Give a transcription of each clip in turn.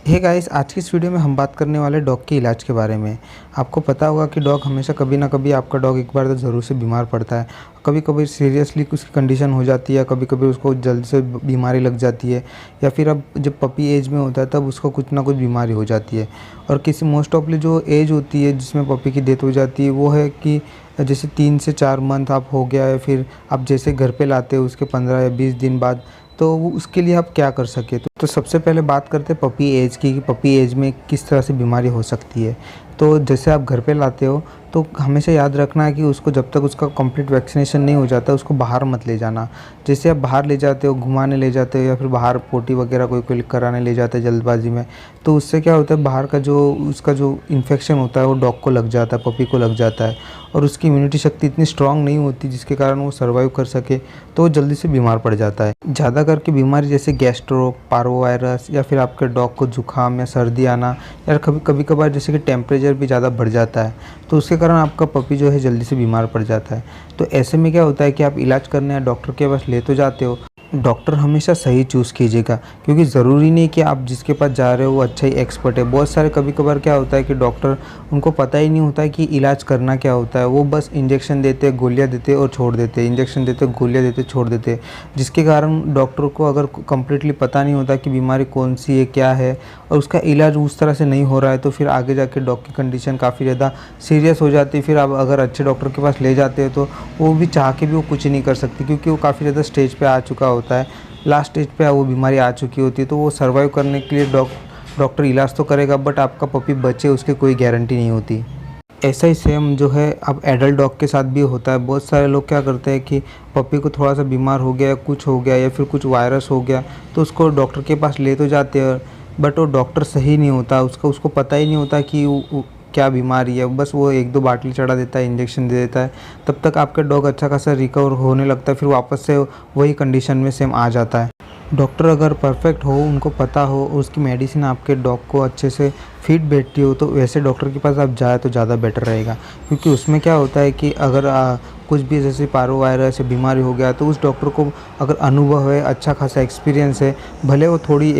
Hey guys, आज की इस वीडियो में हम बात करने वाले डॉग के इलाज के बारे में। आपको पता होगा कि डॉग हमेशा कभी ना कभी आपका डॉग एक बार तो ज़रूर से बीमार पड़ता है। कभी कभी सीरियसली उसकी कंडीशन हो जाती है, कभी कभी उसको जल्द से बीमारी लग जाती है, या फिर अब जब पपी एज में होता है तब उसको कुछ ना कुछ बीमारी हो जाती है। और किसी मोस्ट ऑफली जो एज होती है जिसमें पपी की डेथ हो जाती है वो है कि जैसे 3 से 4 मंथ आप हो गया है, फिर आप जैसे घर पे लाते हो उसके 15 या 20 दिन बाद, तो वो उसके लिए आप क्या कर सके। तो सबसे पहले बात करते हैं पपी एज की कि पपी एज में किस तरह से बीमारी हो सकती है। तो जैसे आप घर पे लाते हो तो हमेशा याद रखना है कि उसको जब तक उसका कंप्लीट वैक्सीनेशन नहीं हो जाता उसको बाहर मत ले जाना। जैसे आप बाहर ले जाते हो, घुमाने ले जाते हो या फिर बाहर पोटी वगैरह कोई कोई कराने ले जाते हैं जल्दबाजी में, तो उससे क्या होता है बाहर का जो उसका जो इन्फेक्शन होता है वो डॉग को लग जाता है, पपी को लग जाता है, और उसकी इम्यूनिटी शक्ति इतनी स्ट्रांग नहीं होती जिसके कारण वो सर्वाइव कर सके, तो वो जल्दी से बीमार पड़ जाता है। ज़्यादा करके बीमारी जैसे गैस्ट्रो, पार्वोवायरस, या फिर आपके डॉग को जुकाम या सर्दी आना, या कभी कभार जैसे कि टेम्परेचर भी ज़्यादा बढ़ जाता है, तो उसके कारण आपका पपी जो है जल्दी से बीमार पड़ जाता है। तो ऐसे में क्या होता है कि आप इलाज करने या डॉक्टर के पास ले तो जाते हो, डॉक्टर हमेशा सही चूज़ कीजिएगा, क्योंकि ज़रूरी नहीं कि आप जिसके पास जा रहे हो वो अच्छा ही एक्सपर्ट है। बहुत सारे कभी कभार क्या होता है कि डॉक्टर उनको पता ही नहीं होता है कि इलाज करना क्या होता है। वो बस इंजेक्शन देते, गोलियां देते और छोड़ देते, इंजेक्शन देते, गोलियां देते, छोड़ देते, जिसके कारण डॉक्टर को अगर कम्प्लीटली पता नहीं होता कि बीमारी कौन सी है, क्या है, और उसका इलाज उस तरह से नहीं हो रहा है, तो फिर आगे जाके डॉग की कंडीशन काफ़ी ज़्यादा सीरियस हो जाती है। फिर आप अगर अच्छे डॉक्टर के पास ले जाते हैं तो वो भी चाह के भी वो कुछ नहीं कर सकती, क्योंकि वो काफ़ी ज़्यादा स्टेज पे आ चुका होता है, लास्ट स्टेज पे वो बीमारी आ चुकी होती है। तो वो सर्वाइव करने के लिए डॉक्टर इलाज तो करेगा, बट आपका पपी बचे उसकी कोई गारंटी नहीं होती। ऐसा ही सेम जो है अब एडल्ट डॉग के साथ भी होता है। बहुत सारे लोग क्या करते हैं कि पपी को थोड़ा सा बीमार हो गया, कुछ हो गया या फिर कुछ वायरस हो गया, तो उसको डॉक्टर के पास ले तो जाते हैं, बट वो डॉक्टर सही नहीं होता, उसको पता ही नहीं होता कि क्या बीमारी है। बस वो 1-2 बाटली चढ़ा देता है, इंजेक्शन दे देता है, तब तक आपका डॉग अच्छा खासा रिकवर होने लगता है, फिर वापस से वही कंडीशन में सेम आ जाता है। डॉक्टर अगर परफेक्ट हो, उनको पता हो, उसकी मेडिसिन आपके डॉग को अच्छे से फिट बैठती हो, तो वैसे डॉक्टर के पास आप जाए तो ज़्यादा बेटर रहेगा। क्योंकि उसमें क्या होता है कि अगर कुछ भी जैसे पारोवायरस या बीमारी हो गया, तो उस डॉक्टर को अगर अनुभव है, अच्छा खासा एक्सपीरियंस है, भले वो थोड़ी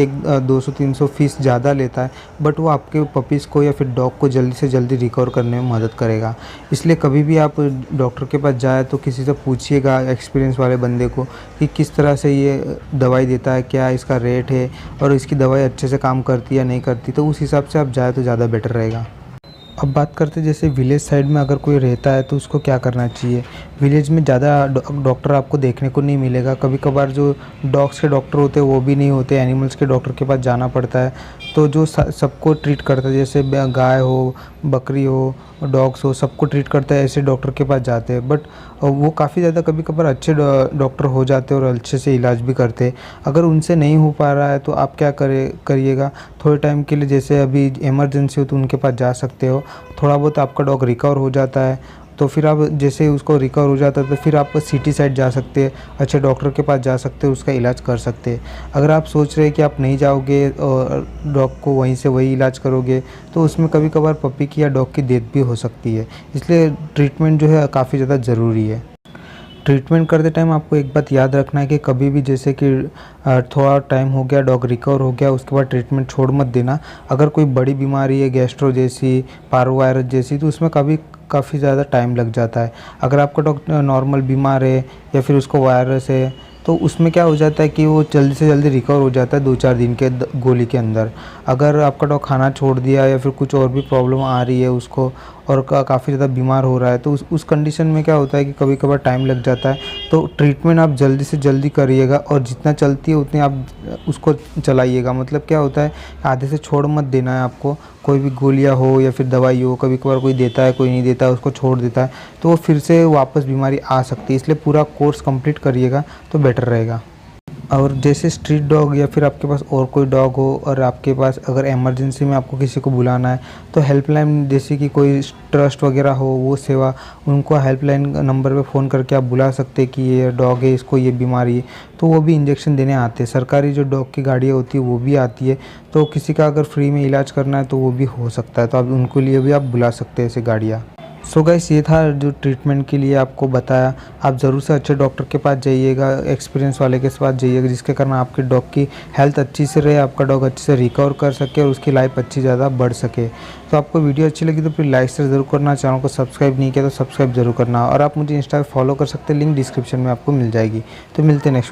200-300 फीस ज़्यादा लेता है, बट वो आपके पपीज़ को या फिर डॉग को जल्दी से जल्दी रिकवर करने में मदद करेगा। इसलिए कभी भी आप डॉक्टर के पास जाए तो किसी से पूछिएगा, एक्सपीरियंस वाले बंदे को, कि किस तरह से ये दवाई देता है, क्या इसका रेट है, और इसकी दवाई अच्छे से काम करती है या नहीं करती, तो उस हिसाब से आप जाए तो ज़्यादा बेटर रहेगा। अब बात करते हैं जैसे विलेज साइड में अगर कोई रहता है तो उसको क्या करना चाहिए। विलेज में ज़्यादा डॉक्टर आपको देखने को नहीं मिलेगा। कभी कभार जो डॉग्स के डॉक्टर होते हैं वो भी नहीं होते, एनिमल्स के डॉक्टर के पास जाना पड़ता है। तो जो सबको ट्रीट करता है, जैसे गाय हो, बकरी हो, डॉग्स हो, सबको ट्रीट करता है, ऐसे डॉक्टर के पास जाते हैं। बट वो काफ़ी ज़्यादा कभी कभार अच्छे डॉक्टर हो जाते हैं और अच्छे से इलाज भी करते हैं। अगर उनसे नहीं हो पा रहा है तो आप क्या करिएगा, थोड़े टाइम के लिए जैसे अभी इमरजेंसी हो तो उनके पास जा सकते हो। थोड़ा बहुत आपका डॉग रिकवर हो जाता है तो फिर आप जैसे उसको रिकवर हो जाता है तो फिर आप सिटी साइड जा सकते हैं, अच्छे डॉक्टर के पास जा सकते हैं, उसका इलाज कर सकते हैं। अगर आप सोच रहे हैं कि आप नहीं जाओगे और डॉग को वहीं से वही इलाज करोगे, तो उसमें कभी कभार पपी की या डॉग की डेथ भी हो सकती है। इसलिए ट्रीटमेंट जो है काफ़ी ज़्यादा ज़रूरी है। ट्रीटमेंट करते टाइम आपको एक बात याद रखना है कि कभी भी जैसे कि थोड़ा टाइम हो गया, डॉग रिकवर हो गया, उसके बाद ट्रीटमेंट छोड़ मत देना। अगर कोई बड़ी बीमारी है, गैस्ट्रो जैसी, पारोवायरस जैसी, तो उसमें काफ़ी ज़्यादा टाइम लग जाता है। अगर आपका डॉग नॉर्मल बीमार है या फिर उसको वायरस है, तो उसमें क्या हो जाता है कि वो जल्दी से जल्दी रिकवर हो जाता है 2-4 दिन के गोली के अंदर। अगर आपका डॉग खाना छोड़ दिया या फिर कुछ और भी प्रॉब्लम आ रही है उसको, और काफ़ी ज़्यादा बीमार हो रहा है, तो उस कंडीशन में क्या होता है कि कभी कभार टाइम लग जाता है। तो ट्रीटमेंट आप जल्दी से जल्दी करिएगा, और जितना चलती है उतनी आप उसको चलाइएगा। मतलब क्या होता है, आधे से छोड़ मत देना है आपको। कोई भी गोलियाँ हो या फिर दवाई हो, कभी कभार कोई देता है, कोई नहीं देता है, उसको छोड़ देता है, तो वो फिर से वापस बीमारी आ सकती है। इसलिए पूरा कोर्स कंप्लीट करिएगा तो बेटर रहेगा। और जैसे स्ट्रीट डॉग या फिर आपके पास और कोई डॉग हो, और आपके पास अगर इमरजेंसी में आपको किसी को बुलाना है, तो हेल्पलाइन जैसे कि कोई ट्रस्ट वगैरह हो, वो सेवा, उनको हेल्पलाइन नंबर पे फ़ोन करके आप बुला सकते हैं कि ये डॉग है, इसको ये बीमारी है, तो वो भी इंजेक्शन देने आते हैं। सरकारी जो डॉग की गाड़ियाँ होती है वो भी आती है, तो किसी का अगर फ्री में इलाज करना है तो वो भी हो सकता है, तो आप उनके लिए भी आप बुला सकते हैं ऐसे गाड़ियाँ। सो गाइस ये था जो ट्रीटमेंट के लिए आपको बताया। आप ज़रूर से अच्छे डॉक्टर के पास जाइएगा, एक्सपीरियंस वाले के पास जाइएगा, जिसके कारण आपके डॉग की हेल्थ अच्छी से रहे, आपका डॉग अच्छे से रिकवर कर सके और उसकी लाइफ अच्छी ज़्यादा बढ़ सके। तो आपको वीडियो अच्छी लगी तो प्लीज़ लाइक शेयर ज़रूर करना, चैनल को सब्सक्राइब नहीं किया तो सब्सक्राइब जरूर करना, और आप मुझे इंस्टा पर फॉलो कर सकते हैं, लिंक डिस्क्रिप्शन में आपको मिल जाएगी। तो मिलते हैं नेक्स्ट